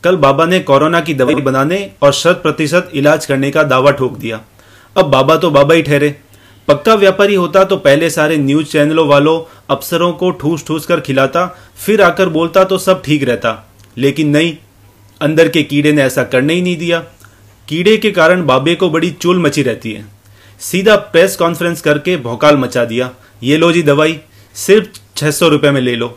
कल बाबा ने कोरोना की दवाई बनाने और 100% इलाज करने का दावा ठोक दिया। अब बाबा तो बाबा ही ठहरे। पक्का व्यापारी होता तो पहले सारे न्यूज चैनलों वालों अफसरों को ठूस ठूस कर खिलाता, फिर आकर बोलता तो सब ठीक रहता। लेकिन नहीं, अंदर के कीड़े ने ऐसा करने ही नहीं दिया। कीड़े के कारण बाबे को बड़ी चुल मची रहती है। सीधा प्रेस कॉन्फ्रेंस करके भौकाल मचा दिया, ये लो जी दवाई, सिर्फ 600 रुपए में ले लो।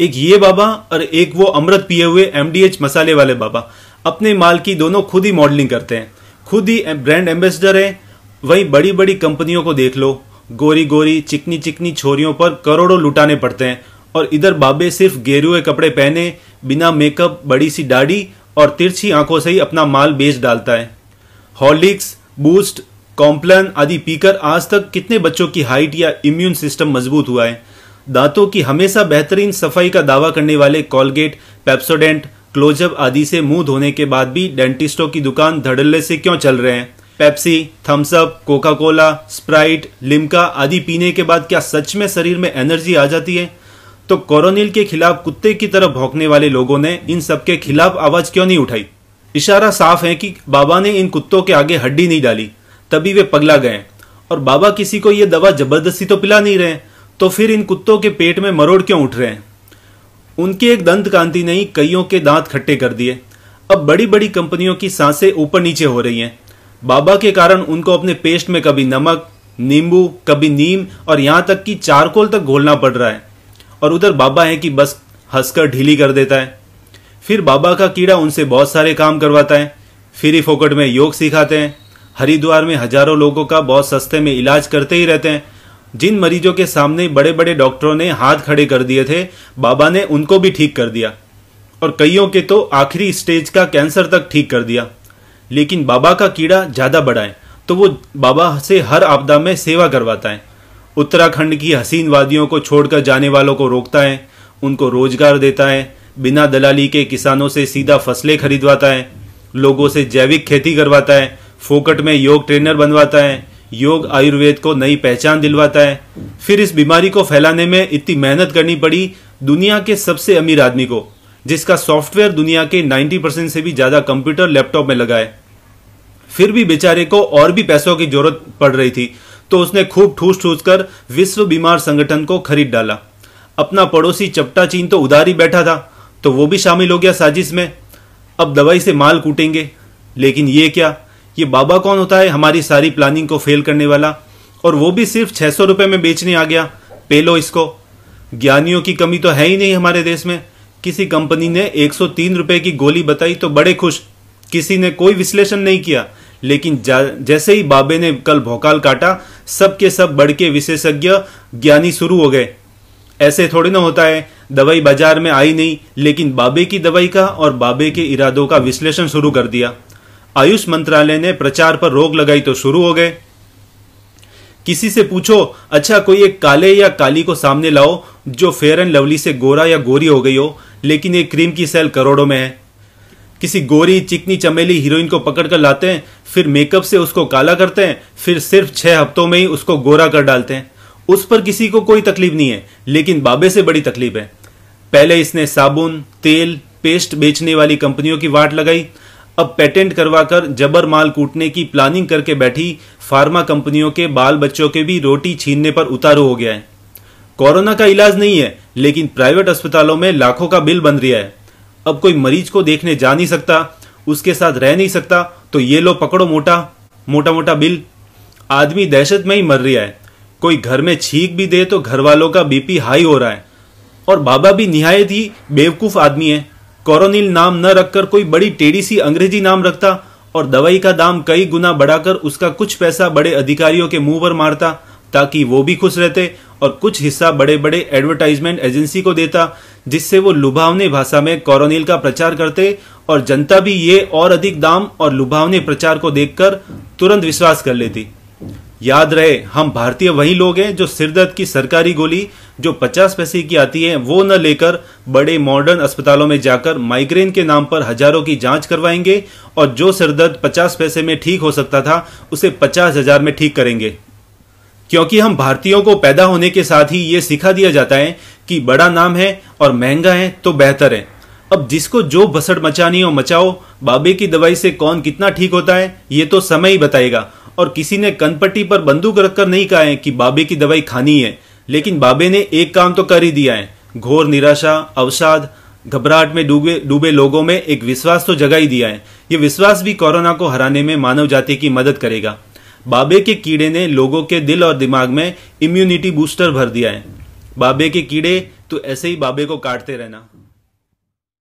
एक ये बाबा और एक वो अमृत पिए हुए MDH मसाले वाले बाबा अपने माल की दोनों खुद ही मॉडलिंग करते हैं, खुद ही ब्रांड एम्बेसडर हैं। वहीं बड़ी बड़ी कंपनियों को देख लो, गोरी गोरी चिकनी चिकनी छोरियों पर करोड़ों लुटाने पड़ते हैं, और इधर बाबे सिर्फ गेरुए कपड़े पहने, बिना मेकअप, बड़ी सी दाढ़ी और तिरछी आंखों से ही अपना माल बेच डालता है। हॉर्लिक्स, बूस्ट, कॉम्प्लान आदि पीकर आज तक कितने बच्चों की हाइट या इम्यून सिस्टम मजबूत हुआ है। दांतों की हमेशा बेहतरीन सफाई का दावा करने वाले कोलगेट, पेप्सोडेंट, क्लोजअप आदि से मुंह धोने के बाद भी डेंटिस्टों की दुकान धड़ल्ले से क्यों चल रहे हैं। Pepsi, Thums Up, Coca Cola, Sprite, Limca आदि पीने के बाद क्या सच में शरीर में एनर्जी आ जाती है? तो कोरोनिल के खिलाफ कुत्ते की तरह भौंकने वाले लोगों ने इन सबके खिलाफ आवाज क्यों नहीं उठाई? इशारा साफ है कि बाबा ने इन कुत्तों के आगे हड्डी नहीं डाली, तभी वे पगला गए। और बाबा किसी को ये दवा जबरदस्ती तो पिला नहीं रहे, तो फिर इन कुत्तों के पेट में मरोड़ क्यों उठ रहे हैं? उनके एक दंत कांति ने ही कईयों के दांत खट्टे कर दिए। अब बड़ी बड़ी कंपनियों की सांसें ऊपर नीचे हो रही हैं। बाबा के कारण उनको अपने पेस्ट में कभी नमक, नींबू, कभी नीम और यहां तक कि चारकोल तक घोलना पड़ रहा है। और उधर बाबा है कि बस हंसकर ढीली कर देता है। फिर बाबा का कीड़ा उनसे बहुत सारे काम करवाता है, फिर ही फोकट में योग सिखाते हैं। हरिद्वार में हजारों लोगों का बहुत सस्ते में इलाज करते ही रहते हैं। जिन मरीजों के सामने बड़े बड़े डॉक्टरों ने हाथ खड़े कर दिए थे, बाबा ने उनको भी ठीक कर दिया, और कईयों के तो आखिरी स्टेज का कैंसर तक ठीक कर दिया। लेकिन बाबा का कीड़ा ज्यादा बड़ा है, तो वो बाबा से हर आपदा में सेवा करवाता है। उत्तराखंड की हसीन वादियों को छोड़कर जाने वालों को रोकता है, उनको रोजगार देता है, बिना दलाली के किसानों से सीधा फसलें खरीदवाता है, लोगों से जैविक खेती करवाता है, फोकट में योग ट्रेनर बनवाता है, योग आयुर्वेद को नई पहचान दिलवाता है। फिर इस बीमारी को फैलाने में इतनी मेहनत करनी पड़ी दुनिया के सबसे अमीर आदमी को, जिसका सॉफ्टवेयर दुनिया के 90% से भी ज्यादा कंप्यूटर लैपटॉप में लगा है। फिर भी बेचारे को और भी पैसों की जरूरत पड़ रही थी, तो उसने खूब ठूस ठूस कर विश्व बीमार संगठन को खरीद डाला। अपना पड़ोसी चपटा चीन तो उधार ही बैठा था, तो वो भी शामिल हो गया साजिश में। अब दवाई से माल कूटेंगे। लेकिन ये क्या, ये बाबा कौन होता है हमारी सारी प्लानिंग को फेल करने वाला? और वो भी सिर्फ 600 रुपए में बेचने आ गया। पेलो इसको। ज्ञानियों की कमी तो है ही नहीं हमारे देश में। किसी कंपनी ने 103 रुपए की गोली बताई तो बड़े खुश, किसी ने कोई विश्लेषण नहीं किया। लेकिन जैसे ही बाबे ने कल भौकाल काटा, सब के सब बढ़ के विशेषज्ञ ज्ञानी शुरू हो गए। ऐसे थोड़ी ना होता है, दवाई बाजार में आई नहीं, लेकिन बाबे की दवाई का और बाबे के इरादों का विश्लेषण शुरू कर दिया। आयुष मंत्रालय ने प्रचार पर रोक लगाई तो शुरू हो गए। किसी से पूछो, अच्छा कोई एक काले या काली को सामने लाओ जो फेयर एंड लवली से गोरा या गोरी हो गई हो, लेकिन एक क्रीम की सेल करोड़ों में है। किसी गोरी चिकनी चमेली हीरोइन को पकड़ कर लाते हैं, फिर मेकअप से उसको काला करते हैं, फिर सिर्फ 6 हफ्तों में ही उसको गोरा कर डालते हैं। उस पर किसी को कोई तकलीफ नहीं है, लेकिन बाबे से बड़ी तकलीफ है। पहले इसने साबुन, तेल, पेस्ट बेचने वाली कंपनियों की वाट लगाई, अब पेटेंट करवाकर जबर माल कूटने की प्लानिंग करके बैठी फार्मा कंपनियों के बाल बच्चों के भी रोटी छीनने पर उतारू हो गया है। कोरोना का इलाज नहीं है, लेकिन प्राइवेट अस्पतालों में लाखों का बिल बन रहा है। अब कोई मरीज को देखने जा नहीं सकता, उसके साथ रह नहीं सकता, तो ये लो पकड़ो मोटा मोटा बिल। आदमी दहशत में ही मर रहा है। कोई घर में छींक भी दे तो घर वालों का बीपी हाई हो रहा है। और बाबा भी निहायत ही बेवकूफ आदमी है। कोरोनिल नाम न रखकर कोई बड़ी टेढ़ी सी अंग्रेजी नाम रखता और दवाई का दाम कई गुना बढ़ाकर उसका कुछ पैसा बड़े अधिकारियों के मुंह पर मारता, ताकि वो भी खुश रहते, और कुछ हिस्सा बड़े बड़े एडवर्टाइजमेंट एजेंसी को देता, जिससे वो लुभावने भाषा में कोरोनिल का प्रचार करते, और जनता भी ये और अधिक दाम और लुभावने प्रचार को देखकर तुरंत विश्वास कर लेती। याद रहे, हम भारतीय वही लोग हैं जो सिरदर्द की सरकारी गोली जो 50 पैसे की आती है वो न लेकर बड़े मॉडर्न अस्पतालों में जाकर माइग्रेन के नाम पर हजारों की जांच करवाएंगे, और जो सिरदर्द 50 पैसे में ठीक हो सकता था उसे 50,000 में ठीक करेंगे। क्योंकि हम भारतीयों को पैदा होने के साथ ही ये सिखा दिया जाता है कि बड़ा नाम है और महंगा है तो बेहतर है। अब जिसको जो भसड़ मचानी हो मचाओ, बाबे की दवाई से कौन कितना ठीक होता है ये तो समय ही बताएगा। और किसी ने कनपट्टी पर बंदूक रखकर नहीं कहा है कि बाबे की दवाई खानी है, लेकिन बाबे ने एक काम तो कर ही दिया है। घोर निराशा, अवसाद, घबराहट में डूबे लोगों में एक विश्वास तो जगा ही दिया है। ये विश्वास भी कोरोना को हराने में मानव जाति की मदद करेगा। बाबे के कीड़े ने लोगों के दिल और दिमाग में इम्यूनिटी बूस्टर भर दिया है। बाबे के कीड़े, तो ऐसे ही बाबे को काटते रहना।